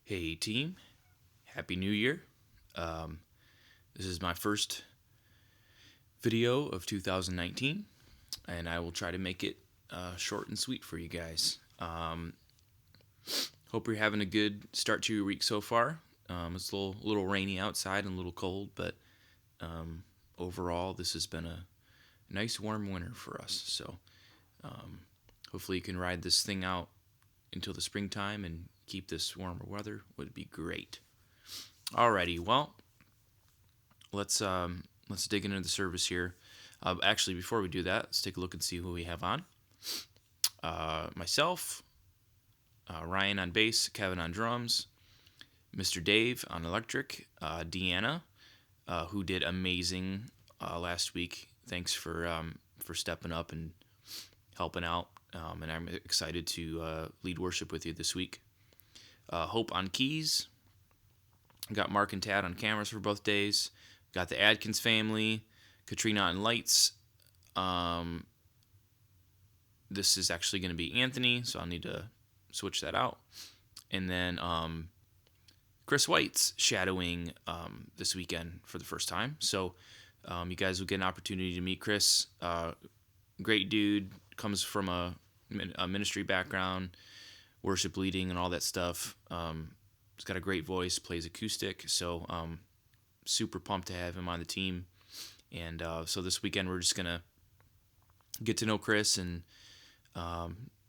Hey team, Happy New Year. Um, this is my first video of 2019, and I will try to make it short and sweet for you guys. Hope you're having a good start to your week so far. It's a little rainy outside and a little cold, but overall, this has been a nice warm winter for us. So hopefully, you can ride this thing out until the springtime and keep this warmer weather. Would be great. Alrighty, well, let's dig into the service here. Actually, before we do that, let's take a look and see who we have on. Myself, Ryan on bass, Kevin on drums, Mr. Dave on electric, Deanna, who did amazing last week. Thanks for stepping up and helping out. And I'm excited to lead worship with you this week. Hope on keys. Got Mark and Tad on cameras for both days. Got the Adkins family, Katrina on lights. This is actually going to be Anthony, so I'll need to switch that out. And then Chris White's shadowing this weekend for the first time. So you guys will get an opportunity to meet Chris. Great dude, comes from a ministry background, worship leading and all that stuff. He's got a great voice, plays acoustic, so super pumped to have him on the team. And so this weekend we're just going to get to know Chris and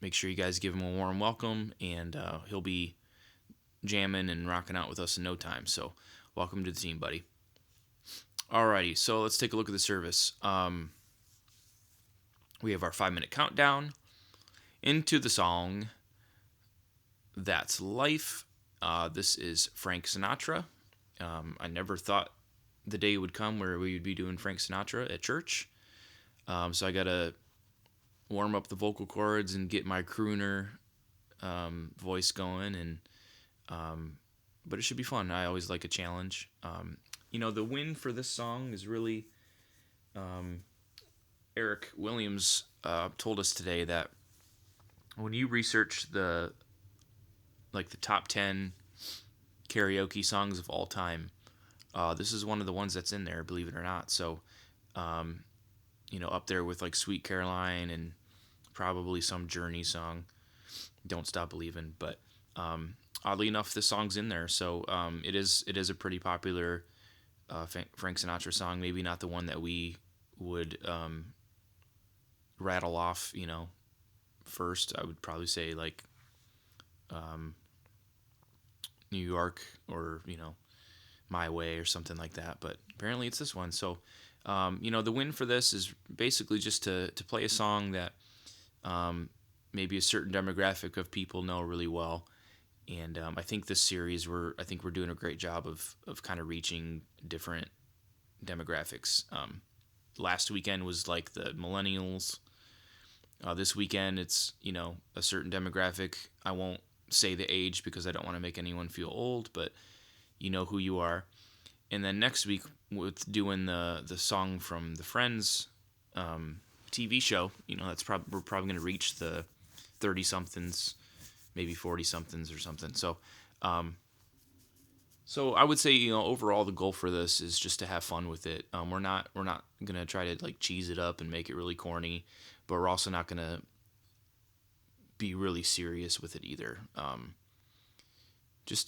make sure you guys give him a warm welcome, and he'll be jamming and rocking out with us in no time. So welcome to the team, buddy. Alrighty, so let's take a look at the service. We have our 5-minute countdown into the song That's Life. This is Frank Sinatra. I never thought the day would come where we would be doing Frank Sinatra at church. So I got to warm up the vocal cords and get my crooner voice going. But it should be fun. I always like a challenge. The win for this song is really... Eric Williams told us today that when you research the top 10 karaoke songs of all time, this is one of the ones that's in there, believe it or not. So, up there with like Sweet Caroline and probably some Journey song, Don't Stop Believin'. But oddly enough, this song's in there. So it is a pretty popular Frank Sinatra song. Maybe not the one that we would rattle off, first. I would probably say like New York or, My Way or something like that. But apparently it's this one. So, the win for this is basically just to play a song that maybe a certain demographic of people know really well. And I think this series, we're doing a great job of kind of reaching different demographics. Last weekend was like the millennials. This weekend, it's, a certain demographic. I won't say the age because I don't want to make anyone feel old, but you know who you are. And then next week, with doing the song from the Friends TV show, we're probably going to reach the 30-somethings, maybe 40-somethings or something. So, so I would say, overall the goal for this is just to have fun with it. We're not gonna try to like cheese it up and make it really corny, but we're also not gonna be really serious with it either.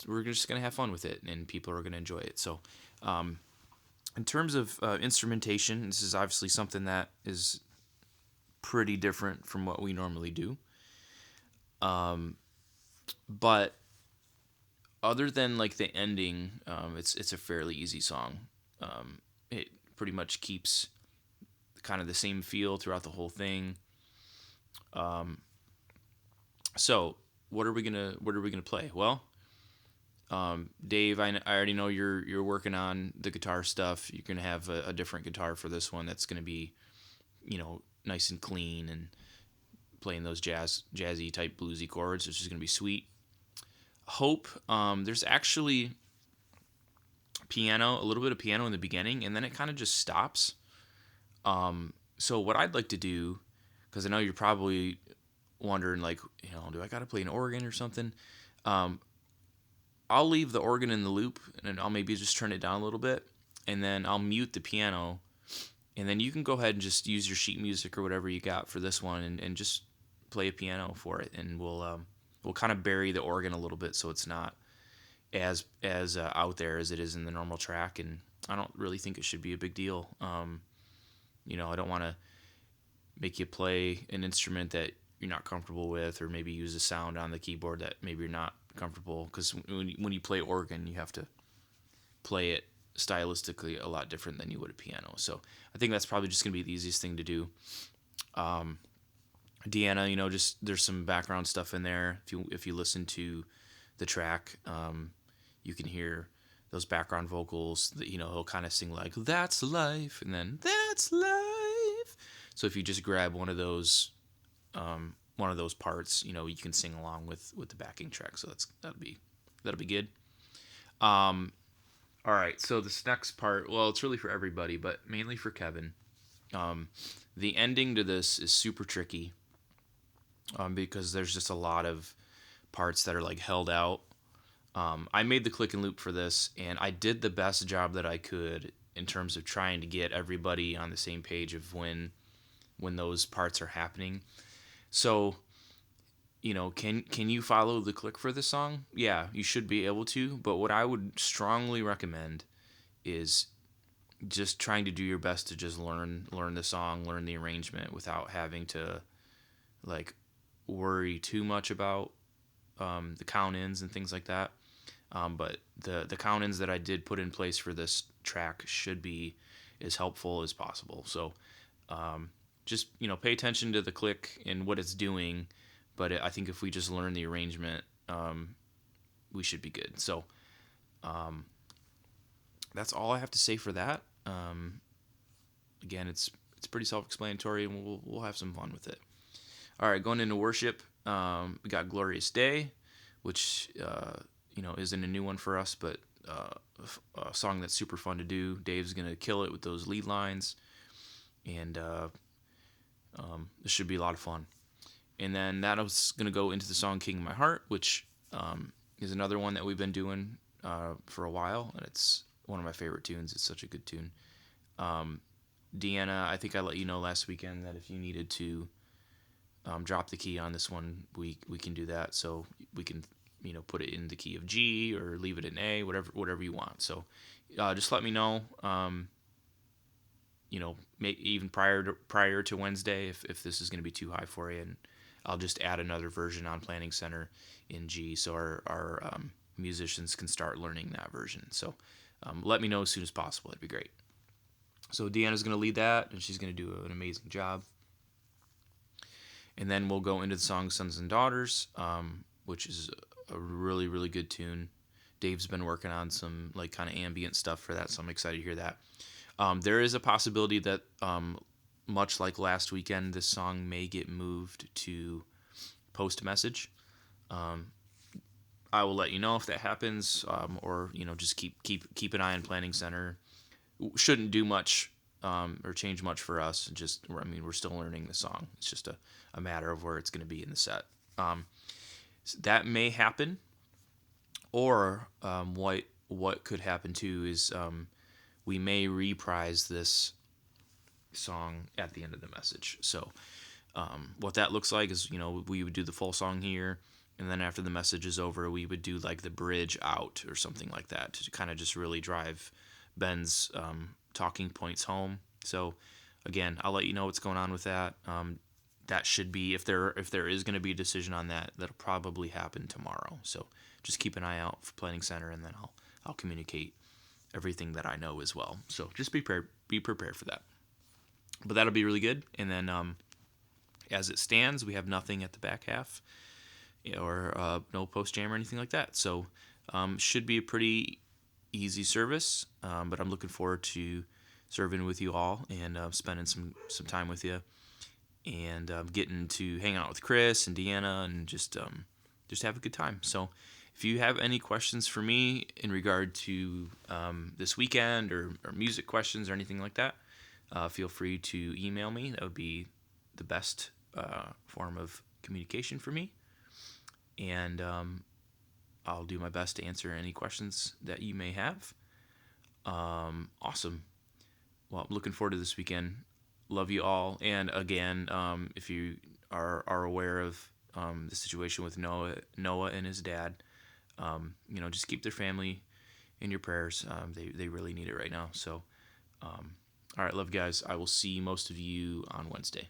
We're just gonna have fun with it, and people are gonna enjoy it. So, in terms of instrumentation, this is obviously something that is pretty different from what we normally do. But other than like the ending, it's a fairly easy song. It pretty much keeps kind of the same feel throughout the whole thing. So what are we gonna play? Well, Dave, I already know you're working on the guitar stuff. You're gonna have a different guitar for this one that's gonna be, nice and clean and playing those jazzy type bluesy chords, which is gonna be sweet. Hope, there's actually a little bit of piano in the beginning, and then it kind of just stops. So what I'd like to do, because I know you're probably wondering, like, do I got to play an organ or something? I'll leave the organ in the loop, and I'll maybe just turn it down a little bit, and then I'll mute the piano, and then you can go ahead and just use your sheet music or whatever you got for this one, and just play a piano for it, and we'll kind of bury the organ a little bit so it's not as out there as it is in the normal track, and I don't really think it should be a big deal. I don't want to make you play an instrument that you're not comfortable with, or maybe use a sound on the keyboard that maybe you're not comfortable, because when you play organ, you have to play it stylistically a lot different than you would a piano. So I think that's probably just going to be the easiest thing to do. Deanna, just there's some background stuff in there. If you listen to the track, you can hear those background vocals that he'll kind of sing like "That's Life" and then "That's Life." So if you just grab one of those parts, you can sing along with the backing track. So that'll be good. All right, so this next part, well, it's really for everybody, but mainly for Kevin. The ending to this is super tricky, because there's just a lot of parts that are like held out. I made the click and loop for this, and I did the best job that I could in terms of trying to get everybody on the same page of when those parts are happening. So, can you follow the click for this song? Yeah, you should be able to. But what I would strongly recommend is just trying to do your best to just learn the song, learn the arrangement without having to like worry too much about the count ins and things like that. But the count ins that I did put in place for this track should be as helpful as possible. So just pay attention to the click and what it's doing. But I think if we just learn the arrangement, we should be good. So that's all I have to say for that. Again, it's pretty self-explanatory, and we'll have some fun with it. All right, going into worship, we got "Glorious Day," which isn't a new one for us, but a song that's super fun to do. Dave's gonna kill it with those lead lines, and this should be a lot of fun. And then that was going to go into the song "King of My Heart," which is another one that we've been doing for a while, and it's one of my favorite tunes. It's such a good tune. Deanna, I think I let you know last weekend that if you needed to drop the key on this one, we can do that. So we can put it in the key of G or leave it in A, whatever you want. So just let me know. Even prior to Wednesday, if this is going to be too high for you, and I'll just add another version on Planning Center in G, so our musicians can start learning that version. So let me know as soon as possible. That'd be great. So Deanna's going to lead that, and she's going to do an amazing job. And then we'll go into the song "Sons and Daughters," which is a really, really good tune. Dave's been working on some like kind of ambient stuff for that, so I'm excited to hear that. There is a possibility that, much like last weekend, this song may get moved to post message. I will let you know if that happens, or just keep an eye on Planning Center. Shouldn't do much or change much for us. We're still learning the song. It's just a matter of where it's going to be in the set. So that may happen, or what could happen too is we may reprise this song at the end of the message. So what that looks like is, we would do the full song here, and then after the message is over, we would do like the bridge out or something like that to kind of just really drive Ben's talking points home. So again, I'll let you know what's going on with that. That should be, if there is going to be a decision on that, that'll probably happen tomorrow. So just keep an eye out for Planning Center, and then I'll communicate everything that I know as well. So just be prepared for that. But that'll be really good. And then as it stands, we have nothing at the back half, or no post jam or anything like that. So should be a pretty easy service. But I'm looking forward to serving with you all and spending some time with you, and getting to hang out with Chris and Deanna, and just have a good time. So if you have any questions for me in regard to this weekend, or music questions or anything like that, feel free to email me. That would be the best form of communication for me. And I'll do my best to answer any questions that you may have. Awesome. Well, I'm looking forward to this weekend. Love you all. And again, if you are aware of the situation with Noah and his dad, just keep their family in your prayers. They really need it right now. So, all right, love you guys. I will see most of you on Wednesday.